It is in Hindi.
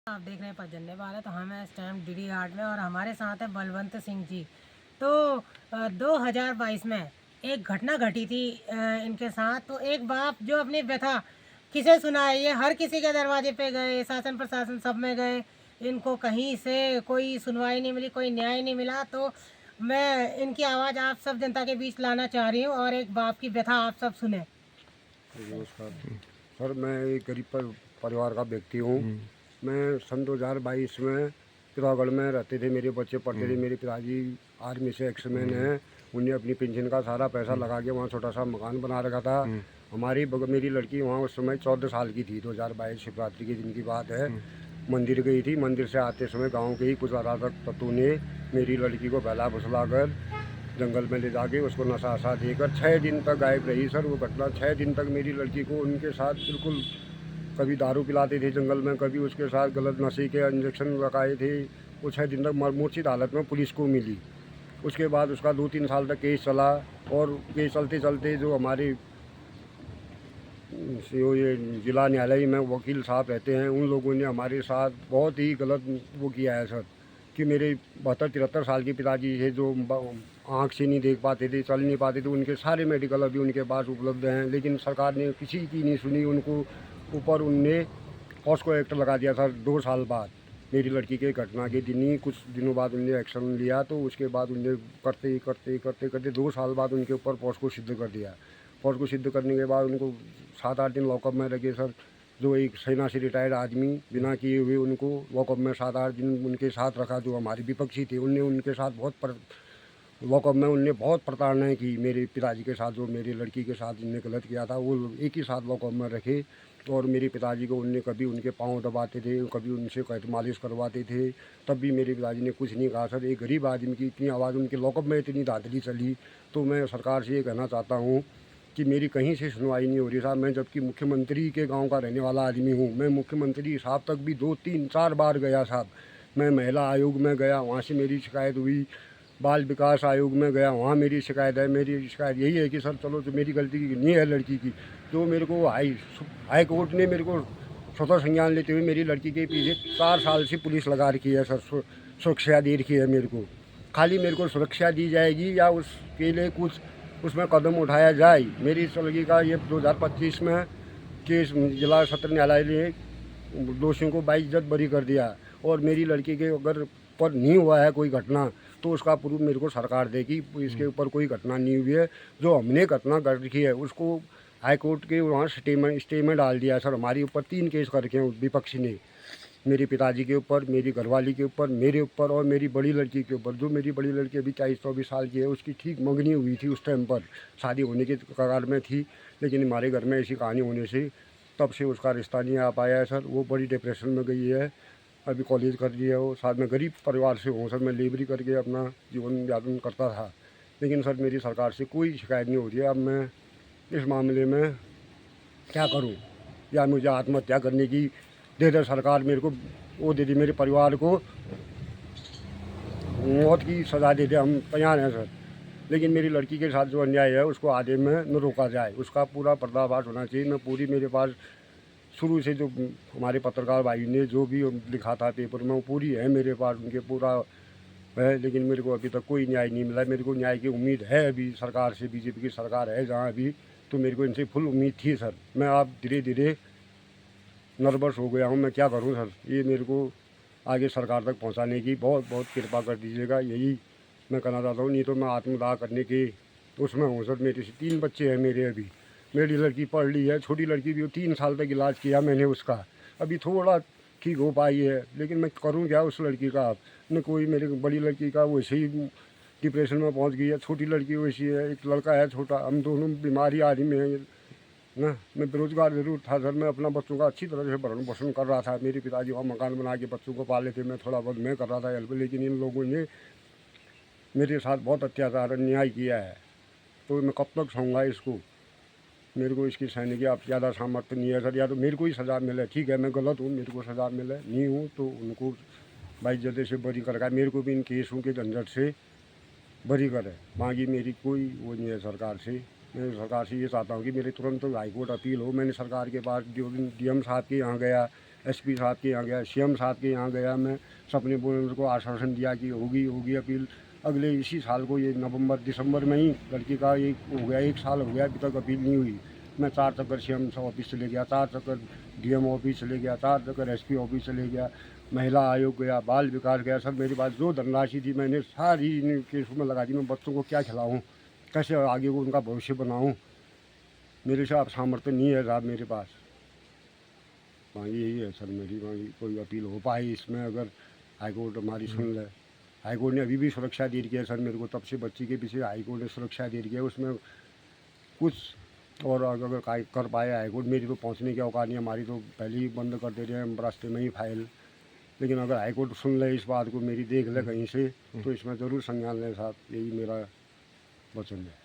आप देख रहे हैं पजन्ने वाले, तो हम हैं इस टाइम डीडी आर्ट में और हमारे साथ है बलवंत सिंह जी। तो 2022 में एक घटना घटी थी इनके साथ। तो एक बाप जो अपनी व्यथा किसे सुनाए, ये हर किसी के दरवाजे पे गए, शासन प्रशासन सब में गए, इनको कहीं से कोई सुनवाई नहीं मिली, कोई न्याय नहीं मिला। तो मैं इनकी आवाज़ आप सब जनता के बीच लाना चाह रही हूँ और एक बाप की व्यथा आप सब सुने। नमस्कार सर, मैं एक गरीब परिवार का व्यक्ति हूँ। मैं सन 2022 में पिथौरागढ़ में रहते थे, मेरे बच्चे पढ़ते थे। मेरे पिताजी आर्मी से एक्समैन हैं। उन्हें अपनी पेंशन का सारा पैसा लगा के वहाँ छोटा सा मकान बना रखा था। मेरी लड़की वहाँ उस समय 14 साल की थी। 2022 शिवरात्रि के दिन की बात है। मंदिर गई थी। मंदिर से आते समय गांव के ही कुछ अराजक तत्वों ने मेरी लड़की को बहला फुसला कर जंगल में ले जाके उसको नशा वशा देकर 6 दिन तक गायब रही सर वो घटना। 6 दिन तक मेरी लड़की को उनके साथ बिल्कुल, कभी दारू पिलाते थे जंगल में, कभी उसके साथ गलत नशे के इंजेक्शन लगाए थे। वो 6 दिन तक मूर्छित हालत में पुलिस को मिली। उसके बाद उसका 2-3 साल तक केस चला और केस चलते चलते जो हमारे ये जिला न्यायालय में वकील साहब रहते हैं, उन लोगों ने हमारे साथ बहुत ही गलत वो किया है सर। कि मेरे 72-73 साल के पिताजी थे, जो आँख से नहीं देख पाते थे, चल नहीं पाते थे, उनके सारे मेडिकल अभी उनके पास उपलब्ध हैं। लेकिन सरकार ने किसी की नहीं सुनी। उनको ऊपर उनने पॉस्को एक्ट लगा दिया सर 2 साल बाद। मेरी लड़की के घटना के दिन ही कुछ दिनों बाद उनने एक्शन लिया। तो उसके बाद उनने करते 2 साल बाद उनके ऊपर पॉस्को सिद्ध कर दिया। पॉस्को सिद्ध करने के बाद उनको 7-8 दिन लॉकअप में रखे सर। जो एक सेना से रिटायर्ड आदमी बिना किए हुए उनको लॉकअप में 7-8 दिन उनके साथ रखा। जो हमारे विपक्षी थे, उनने उनके साथ लॉकअप में उनने बहुत प्रताड़नाएँ की मेरे पिताजी के साथ। जो मेरी लड़की के साथ इनने गलत किया था, वो एक ही साथ लॉकअप में रखे। और मेरे पिताजी को उनने कभी उनके पाँव दबाते थे, कभी उनसे मालिश करवाते थे, तब भी मेरे पिताजी ने कुछ नहीं कहा सर। एक गरीब आदमी की इतनी आवाज़ उनके लॉकअप में इतनी धांधली चली। तो मैं सरकार से ये कहना चाहता हूँ कि मेरी कहीं से सुनवाई नहीं हो रही साहब। मैं जबकि मुख्यमंत्री के गांव का रहने वाला आदमी हूं। मैं मुख्यमंत्री साहब तक भी 2-3-4 बार गया साहब। मैं महिला आयोग में गया, वहां से मेरी शिकायत हुई। बाल विकास आयोग में गया, वहाँ मेरी शिकायत है। मेरी शिकायत यही है कि सर चलो, जो मेरी गलती की नहीं है लड़की की, जो मेरे को हाई कोर्ट ने मेरे को स्वतः संज्ञान लेते हुए मेरी लड़की के पीछे 4 साल से पुलिस लगा रखी है सर। सुरक्षा दे रखी है मेरे को। खाली मेरे को सुरक्षा दी जाएगी या उसके लिए कुछ उसमें कदम उठाया जाए। मेरी इस लड़की का ये 2025 में केस जिला सत्र न्यायालय ने दोषियों को बाइज्जत बरी कर दिया। और मेरी लड़की के अगर पर नहीं हुआ है कोई घटना, तो उसका प्रूफ मेरे को सरकार देगी। इसके ऊपर कोई घटना नहीं हुई है। जो हमने घटना कर रखी है उसको हाई कोर्ट के वहाँ स्टे में डाल दिया है सर। हमारे ऊपर 3 केस कर रखे हैं विपक्षी ने। मेरे पिताजी के ऊपर, मेरी घरवाली के ऊपर, मेरे ऊपर और मेरी बड़ी लड़की के ऊपर। जो मेरी बड़ी लड़की अभी 23-24 साल की है, उसकी ठीक मंगनी हुई थी उस टाइम पर, शादी होने के कगार में थी। लेकिन हमारे घर में ऐसी कहानी होने से तब से उसका रिश्ता नहीं आ पाया है सर। वो बड़ी डिप्रेशन में गई है। अभी कॉलेज कर रही है वो। साथ में गरीब परिवार से हूँ सर। मैं लेबरी करके अपना जीवन यापन करता था। लेकिन सर मेरी सरकार से कोई शिकायत नहीं हो रही है। अब मैं इस मामले में क्या करूं? या मुझे आत्महत्या करने की दे दे सरकार, मेरे को वो दे दे, मेरे परिवार को मौत की सज़ा दे दे, हम तैयार हैं सर। लेकिन मेरी लड़की के साथ जो अन्याय है उसको आगे में न रोका जाए, उसका पूरा पर्दाफाश होना चाहिए। मैं पूरी, मेरे पास शुरू से जो हमारे पत्रकार भाई ने जो भी लिखा था पेपर में, वो पूरी है मेरे पास, उनके पूरा है। लेकिन मेरे को अभी तक कोई न्याय नहीं मिला। मेरे को न्याय की उम्मीद है अभी सरकार से। बीजेपी की सरकार है जहाँ अभी, तो मेरे को इनसे फुल उम्मीद थी सर। मैं आप धीरे धीरे नर्वस हो गया हूँ। मैं क्या करूँ सर? ये मेरे को आगे सरकार तक पहुँचाने की बहुत बहुत कृपा कर दीजिएगा, यही मैं कहना चाहता हूँ। नहीं तो मैं आत्मदाह करने के उसमें हूँ सर। मेरे से 3 बच्चे हैं मेरे अभी। मेरी लड़की पढ़ ली है, छोटी लड़की भी 3 साल तक इलाज किया मैंने उसका, अभी थोड़ा ठीक हो पाई है। लेकिन मैं करूँ क्या उस लड़की का? आप न कोई, मेरी बड़ी लड़की का वैसे ही डिप्रेशन में पहुँच गई है, छोटी लड़की वैसी है, एक लड़का है छोटा। हम दोनों बीमारी आदमी हैं ना। मैं बेरोजगार ज़रूर था सर। मैं अपना बच्चों का अच्छी तरह से भरण पोषण कर रहा था। मेरे पिताजी वहाँ मकान बना के बच्चों को पाले थे। मैं थोड़ा बहुत मैं कर रहा था हेल्प। लेकिन इन लोगों ने मेरे साथ बहुत अत्याचार अन्याय किया है। तो मैं कब तक सहूँगा इसको? मेरे को इसकी सहने की आप ज़्यादा सामर्थ्य नहीं है सर। या तो मेरे को ही सज़ा मिले, ठीक है, मैं गलत हूँ, मेरे को सज़ा मिले, नहीं हूँ तो उनको बाइज्जती से बरी कर, मेरे को भी इन केसों के झंझट से बरी करे। बाकी मेरी कोई वो नहीं है सरकार से। मैं सरकार से ये चाहता हूँ कि मेरे तुरंत हाईकोर्ट अपील हो। मैंने सरकार के पास DM साहब के यहाँ गया, एसपी साहब के यहाँ गया, सीएम साहब के यहाँ गया मैं, सबने बोले उनको आश्वासन दिया कि होगी होगी अपील। अगले इसी साल को ये नवंबर दिसंबर में ही लड़की का ये हो गया, 1 साल हो गया, अभी तक अपील नहीं हुई। मैं 4 चक्कर सीएम ऑफिस चले गया, 4 चक्कर डीएम ऑफिस चले गया, 4 चक्कर एसपी ऑफिस चले गया, महिला आयोग गया, बाल विकास गया, सब मेरे पास जो धनराशि थी मैंने सारी इन केसों में लगा दी। मैं बच्चों को क्या खिलाऊँ, कैसे आगे को उनका भविष्य बनाऊँ, मेरे से अब सामर्थ्य नहीं है साहब मेरे पास। यही है सर मेरी कोई अपील हो पाए इसमें, अगर हाईकोर्ट हमारी सुन ले। हाईकोर्ट ने अभी भी सुरक्षा दे रखी है सर मेरे को, तब से बच्ची के पीछे हाईकोर्ट ने सुरक्षा दे रखी है, उसमें कुछ और अगर कर पाए हाईकोर्ट, मेरी तो पहुंचने की औकात नहीं, हमारी तो पहले ही बंद कर दे रहे हैं रास्ते में ही फाइल। लेकिन अगर हाईकोर्ट सुन ले इस बात को, मेरी देख ले कहीं से, तो इसमें ज़रूर संज्ञान लें साहब, यही मेरा वचन है।